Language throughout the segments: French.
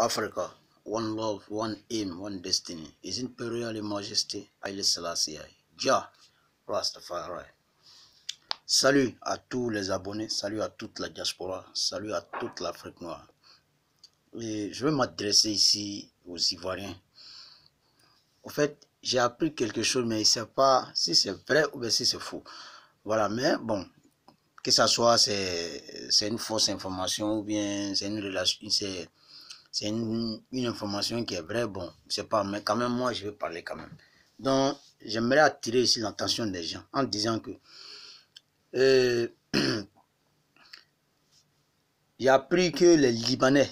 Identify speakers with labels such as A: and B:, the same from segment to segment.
A: Africa, one love, one aim, one destiny. His Imperial Majesty Haile Selassie, Jah Rastafari. Salut à tous les abonnés, salut à toute la diaspora, salut à toute l'Afrique noire. Et je vais m'adresser ici aux Ivoiriens. En fait, j'ai appris quelque chose, mais je ne sais pas si c'est vrai ou si c'est faux. Voilà, mais bon, que ça soit c'est une fausse information ou bien c'est une relation, c'est une information qui est vraie, bon, je sais pas, mais quand même, moi, je vais parler quand même. Donc, j'aimerais attirer ici l'attention des gens en disant que j'ai appris que les Libanais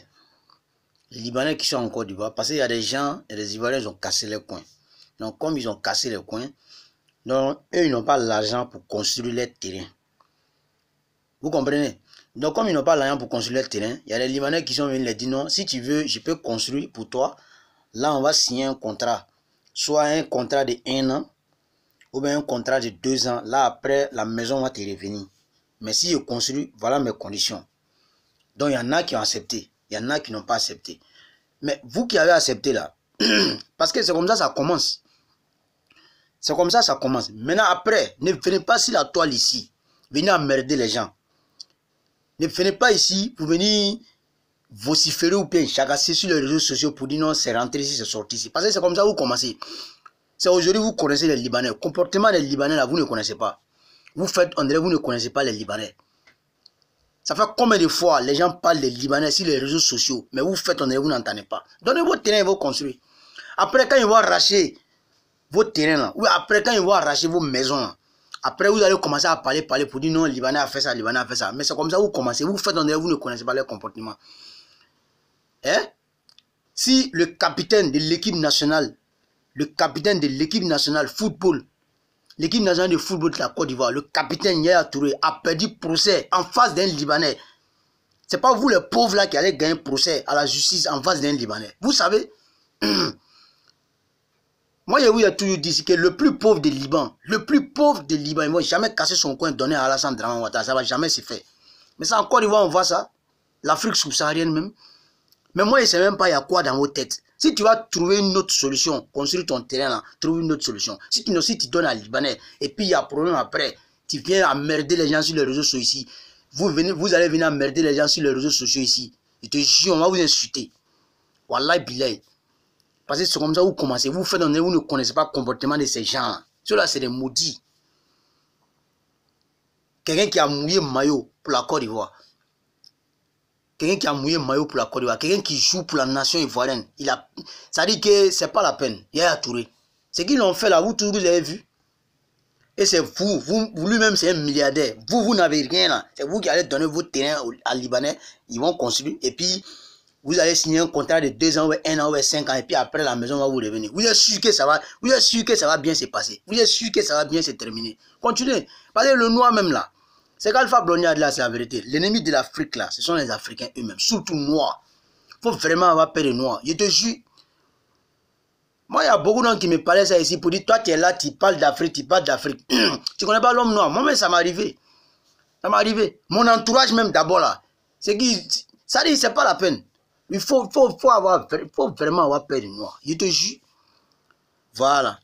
A: qui sont en Côte d'Ivoire, parce qu'il y a des gens, et les Ivoiriens, ils ont cassé les coins. Donc, comme ils ont cassé les coins, donc, eux, ils n'ont pas l'argent pour construire les terrains. Vous comprenez? Donc, comme ils n'ont pas l'argent pour construire les terrains, il y a les Libanais qui sont venus les dire non, si tu veux, je peux construire pour toi. Là, on va signer un contrat. Soit un contrat de 1 an, ou bien un contrat de 2 ans. Là, après, la maison va te revenir. Mais si je construis, voilà mes conditions. Donc, il y en a qui ont accepté. Il y en a qui n'ont pas accepté. Mais vous qui avez accepté là, parce que c'est comme ça ça commence. C'est comme ça ça commence. Maintenant, après, ne venez pas sur la toile ici. Venez emmerder les gens. Ne venez pas ici pour venir vociférer ou bien chacasser sur les réseaux sociaux pour dire non, c'est rentré ici, c'est sorti ici. Parce que c'est comme ça que vous commencez. C'est aujourd'hui vous connaissez les Libanais. Le comportement des Libanais là, vous ne connaissez pas. Vous faites, on dirait, vous ne connaissez pas les Libanais. Ça fait combien de fois les gens parlent des Libanais sur les réseaux sociaux, mais vous faites, on dirait, vous n'entendez pas. Donnez vos terrains et vos construits. Après, quand ils vont arracher vos terrains là, ou après, quand ils vont arracher vos maisons là, après, vous allez commencer à parler pour dire non, le Libanais a fait ça, le Libanais a fait ça. Mais c'est comme ça que vous commencez. Vous faites, on dirait, vous ne connaissez pas leur comportement. Hein? Si le capitaine de l'équipe nationale, football, l'équipe nationale de football de la Côte d'Ivoire, le capitaine Yaya Touré a perdu procès en face d'un Libanais. C'est pas vous les pauvres là qui allez gagner procès à la justice en face d'un Libanais. Vous savez, moi je vous ai toujours dit que le plus pauvre des Liban, il ne va jamais casser son coin et donner à Alassane Dramane Ouattara. Ça ne va jamais se faire. Mais ça en Côte d'Ivoire on voit ça. L'Afrique subsaharienne même. Mais moi je ne sais même pas il y a quoi dans vos têtes. Si tu vas trouver une autre solution, construire ton terrain là, trouve une autre solution. Si tu donnes à Libanais et puis il y a problème après, tu viens emmerder les gens sur les réseaux sociaux ici. Vous allez venir emmerder les gens sur les réseaux sociaux ici. Je te jure, on va vous insulter. Wallahi billahi. Parce que c'est comme ça que vous commencez. Vous faites, vous ne connaissez pas le comportement de ces gens-là. Ceux-là, c'est des maudits. Quelqu'un qui a mouillé maillot pour la Côte d'Ivoire. Quelqu'un qui a mouillé maillot pour la Côte d'Ivoire. Quelqu'un qui joue pour la nation ivoirienne. Ça dit que c'est pas la peine. Yaya Touré. Ce qu'ils l'ont fait là, vous avez vu. Et c'est vous lui-même, c'est un milliardaire. Vous n'avez rien là. C'est vous qui allez donner votre terrain à Libanais. Ils vont construire. Et puis, vous allez signer un contrat de 2 ans, ou 1 an, ou 5 ans. Et puis après, la maison va vous revenir. Vous êtes sûr que ça va bien se passer. Vous êtes sûr que ça va bien se terminer. Continuez. Parce que le noir même là, c'est qu'Alpha Blondy a dit là, c'est la vérité. L'ennemi de l'Afrique là, ce sont les Africains eux-mêmes. Surtout noirs. Il faut vraiment avoir peur des noirs. Je te jure. Moi, il y a beaucoup de gens qui me parlaient ça ici pour dire, toi, tu es là, tu parles d'Afrique, tu parles d'Afrique. Tu ne connais pas l'homme noir. Moi-même, ça m'est arrivé. Ça m'est arrivé. Mon entourage même d'abord là. C'est qui, ça dit, c'est pas la peine. Il faut vraiment avoir peur des noirs. Je te jure. Voilà.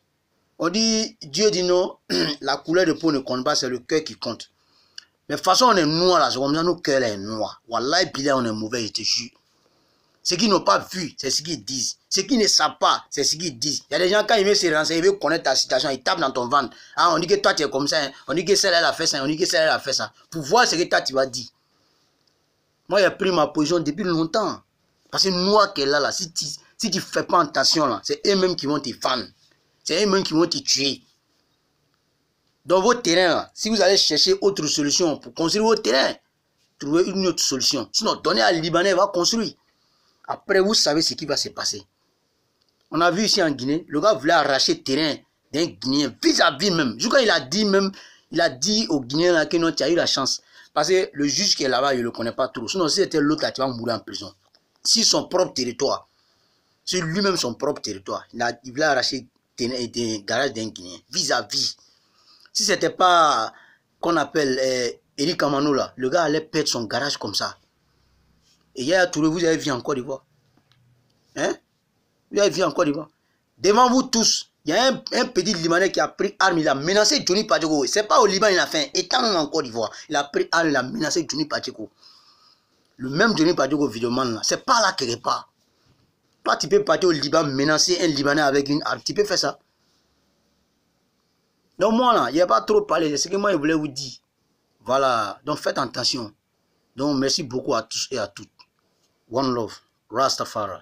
A: On dit, Dieu dit non, la couleur de peau ne compte pas, c'est le cœur qui compte. Mais de toute façon, on est noir là, c'est comme ça, nos cœurs là est noir. Wallah, puis là, on est mauvais, je te jure. Ceux qui n'ont pas vu, c'est ce qu'ils disent. Ceux qui ne savent pas, c'est ce qu'ils disent. Il y a des gens, quand ils veulent se renseigner, ils veulent connaître ta situation, ils tapent dans ton ventre. Ah, on dit que toi, tu es comme ça. Hein. On dit que celle-là, elle a fait ça. On dit que celle-là, elle a fait ça. Pour voir ce que toi, tu vas dire. Moi, j'ai pris ma position depuis longtemps. Parce que noir qu'elle a là, si tu ne fais pas attention là, c'est eux-mêmes qui vont te fendre. C'est eux-mêmes qui vont te tuer. Dans vos terrains là, si vous allez chercher autre solution pour construire vos terrains, trouvez une autre solution. Sinon, donnez à Libanais, il va construire. Après, vous savez ce qui va se passer. On a vu ici en Guinée, le gars voulait arracher le terrain d'un Guinéen, vis-à-vis même. Je crois qu'il a dit aux Guinéens là que non, tu as eu la chance. Parce que le juge qui est là-bas, il ne le connaît pas trop. Sinon, si c'était l'autre là, tu vas mourir en prison. Si son propre territoire, si lui-même son propre territoire, il voulait arracher le garage d'un Guinéen, vis-à-vis. Si ce n'était pas qu'on appelle Eric Amano là, le gars allait perdre son garage comme ça. Et Yaya Touré, vous avez vu en Côte d'Ivoire. Hein? Lui a vu en Côte d'Ivoire. Devant vous tous, il y a un petit Libanais qui a pris arme, il a menacé Johnny Pacheco. Ce n'est pas au Liban il a fait, étant en Côte d'Ivoire. Il a pris arme, il a menacé Johnny Pacheco. Le même Johnny Pacheco, vidéoman là, c'est pas là quelque part. Toi, tu peux partir au Liban, menacer un Libanais avec une arme. Tu peux faire ça. Donc moi là, il n'y a pas trop parlé. C'est ce que moi je voulais vous dire. Voilà. Donc faites attention. Donc merci beaucoup à tous et à toutes. One love. Rastafari.